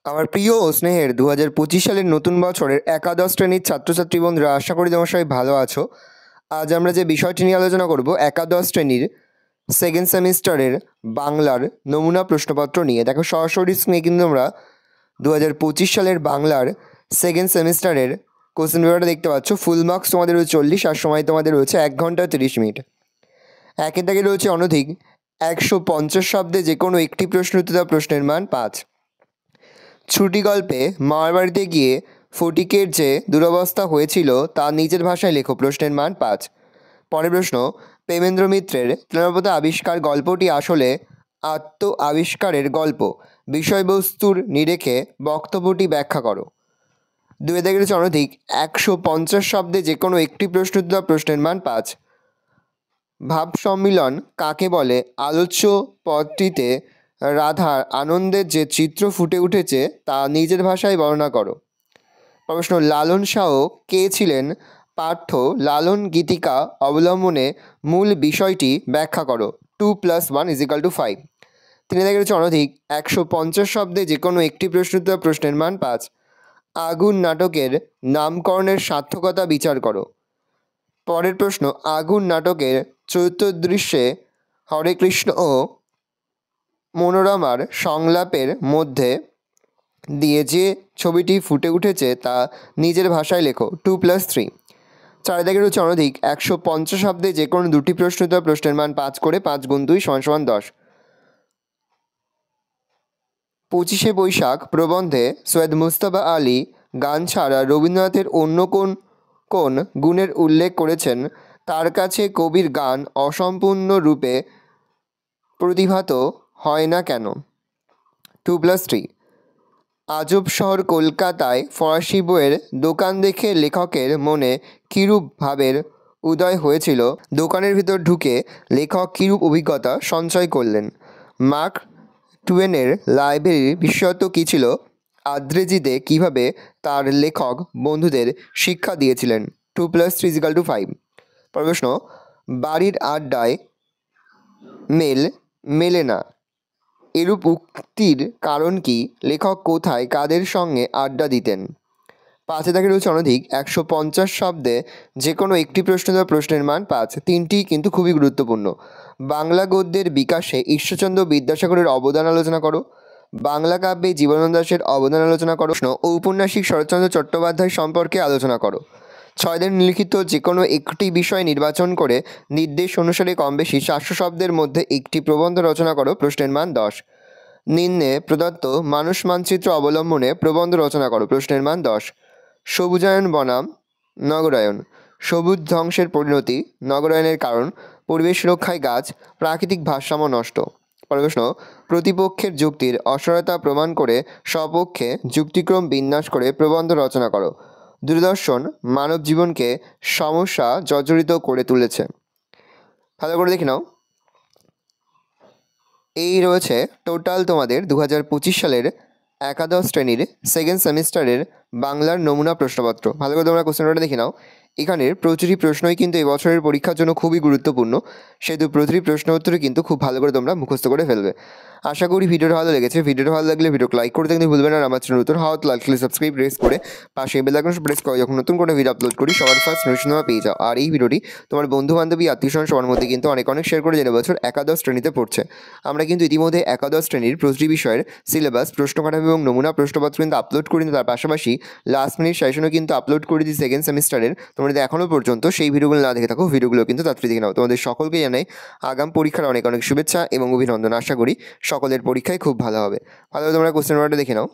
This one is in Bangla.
আমার প্রিয় ও স্নেহের 2025 সালের নতুন বছরের একাদশ শ্রেণীর ছাত্রছাত্রী বন্ধুরা, আশা করি তোমার সবাই ভালো আছো। আজ আমরা যে বিষয়টি নিয়ে আলোচনা করব একাদশ শ্রেণীর সেকেন্ড সেমিস্টারের বাংলার নমুনা প্রশ্নপত্র নিয়ে। দেখো, সরাসরি স্ক্রিনে কিন্তু তোমরা 2025 সালের বাংলার সেকেন্ড সেমিস্টারের কোশ্চেন পেপারটা দেখতে পাচ্ছ। ফুল মার্কস তোমাদের রয়েছে 40, আর সময় তোমাদের রয়েছে 1 ঘন্টা 30 মিনিট। একের দাগে রয়েছে অনধিক 150 শব্দে যে কোনো একটি প্রশ্ন উত্তর দেওয়া, প্রশ্নের মান 5। ছুটি গল্পে মামার বাড়িতে গিয়ে ফটিকের যে দুরবস্থা হয়েছিল তা নিজের ভাষায় লেখো, প্রশ্নের মান 5। পরের প্রশ্ন, প্রেমেন্দ্র মিত্রের তৃণপ্রতা আবিষ্কার গল্পটি আসলে আত্ম আবিষ্কারের গল্প, বিষয়বস্তুর নিরেখে বক্তব্যটি ব্যাখ্যা করো। দুই দাগে রয়েছে অনধিক 150 শব্দে যে কোনো একটি প্রশ্ন উত্তর দেওয়া, প্রশ্নের মান 5। ভাব সম্মিলন কাকে বলে আলোচ্য পদটিতে রাধার আনন্দের যে চিত্র ফুটে উঠেছে তা নিজের ভাষায় বর্ণনা করো। প্রশ্ন, লালন শাহ কে ছিলেন পাঠ্য লালন গীতিকা অবলম্বনে মূল বিষয়টি ব্যাখ্যা করো। 2+1=5। তিনি দেখা গেছে অনধিক 150 শব্দে যে কোনো একটি প্রশ্ন উত্তর, প্রশ্নের মান 5। আগুন নাটকের নামকরণের সার্থকতা বিচার করো। পরের প্রশ্ন, আগুন নাটকের চতুর্থ দৃশ্যে হরে কৃষ্ণ ও মনোরমার সংলাপের মধ্যে দিয়ে যে ছবিটি ফুটে উঠেছে তা নিজের ভাষায় লেখো। 2+3। চার দাগে রয়েছে অনধিক 150 শব্দে যে কোনো দুটি প্রশ্ন উত্তর, প্রশ্নের মান 5 করে। 5 গুণ 2 = 10। 25শে বৈশাখ প্রবন্ধে সৈয়দ মুজতবা আলী গান ছাড়া রবীন্দ্রনাথের অন্য কোন কোন গুণের উল্লেখ করেছেন? তার কাছে কবির গান অসম্পূর্ণ রূপে প্রতিভাত হয় না কেন? 2+3। আজব শহর কলকাতায় ফরাসি বইয়ের দোকান দেখে লেখকের মনে কিরূপ ভাবের উদয় হয়েছিল? দোকানের ভিতর ঢুকে লেখক কিরূপ অভিজ্ঞতা সঞ্চয় করলেন? মার্ক টুয়েনের লাইব্রেরির বিশেষত্ব কী ছিল? আদ্রেজিতে কিভাবে তার লেখক বন্ধুদের শিক্ষা দিয়েছিলেন? 2+3=5। প্রশ্ন, বাড়ির আড্ডায় মেলে না, এরূপ উক্তির কারণ কি? লেখক কোথায় কাদের সঙ্গে আড্ডা দিতেন? 5 দাগে রয়েছে অনধিক 150 শব্দে যে কোনো একটি প্রশ্ন দেওয়া, প্রশ্নের মান 5। তিনটি কিন্তু খুবই গুরুত্বপূর্ণ। বাংলা গদ্যের বিকাশে ঈশ্বরচন্দ্র বিদ্যাসাগরের অবদান আলোচনা করো। বাংলা কাব্যে জীবনানন্দ দাশের অবদান আলোচনা করো। ঔপন্যাসিক শরৎচন্দ্র চট্টোপাধ্যায় সম্পর্কে আলোচনা করো। 6 দিন লিখিত যে কোনো একটি বিষয় নির্বাচন করে নির্দেশ অনুসারে কম বেশি 700 শব্দের মধ্যে একটি প্রবন্ধ রচনা করো, প্রশ্নের মান 10। নিম্নে প্রদত্ত মানুষ মানচিত্র অবলম্বনে প্রবন্ধ রচনা করো, প্রশ্নের মান 10। সবুজায়ন বনাম নগরায়ন, সবুজ ধ্বংসের পরিণতি, নগরায়নের কারণ, পরিবেশ রক্ষায় গাছ, প্রাকৃতিক ভারসাম্য নষ্ট। প্রশ্ন, প্রতিপক্ষের যুক্তির অসরতা প্রমাণ করে স্বপক্ষে যুক্তিক্রম বিন্যাস করে প্রবন্ধ রচনা করো। দূরদর্শন মানব জীবনকে সমস্যা জর্জরিত করে তুলেছে। ভালো করে দেখে নাও। এই রয়েছে টোটাল তোমাদের 2025 সালের একাদশ শ্রেণীর সেকেন্ড সেমিস্টারের বাংলার নমুনা প্রশ্নপত্র। ভালো করে তোমরা কোশ্চেনটা দেখে নাও। এখানের প্রচুরই প্রশ্নই কিন্তু এই বছরের পরীক্ষার জন্য খুবই গুরুত্বপূর্ণ, সেহেতু প্রতিটি প্রশ্ন উত্তরে কিন্তু খুব ভালো করে তোমরা মুখস্থ করে ফেলবে। আশা করি ভিডিওটা ভালো লেগেছে। ভিডিওটা ভালো লাগলে ভিডিওকে লাইক করতে কিন্তু ভুলবেন না। আর আমার চ্যানেল নতুন হওয়া লাইক সাবস্ক্রাইব প্রেস করে পাশে বেল আইকন প্রেস করে যখন নতুন কোনো ভিডিও আপলোড করি সবার ফার্স্ট নোটিফিকেশন পেয়ে যাও। আর এই ভিডিওটি তোমার বন্ধু বান্ধবী আত্মীয়স্বজন সবার মধ্যে কিন্তু অনেক শেয়ার করে জেনে বছর একাদশ শ্রেণীতে পড়ছে। আমরা কিন্তু ইতিমধ্যে একাদশ শ্রেণীর প্রতিটি বিষয়ের সিলেবাস, প্রশ্ন কাঠামো এবং নমুনা প্রশ্নপত্র কিন্তু আপলোড করি। তার পাশাপাশি লাস্ট মিনিট সেশনও কিন্তু আপলোড করে দিই সেকেন্ড সেমিস্টারের। তোমরা যদি এখনও পর্যন্ত সেই ভিডিওগুলো না দেখে থাকো, ভিডিওগুলো কিন্তু তাড়াতাড়ি দেখে নাও। তোমাদের সকলকে জানাই আগাম পরীক্ষার অনেক শুভেচ্ছা এবং অভিনন্দন। আশা করি সকলের পরীক্ষায় খুব ভালো হবে। ভালো তোমরা কোশ্চেন পেপারটা দেখে নাও।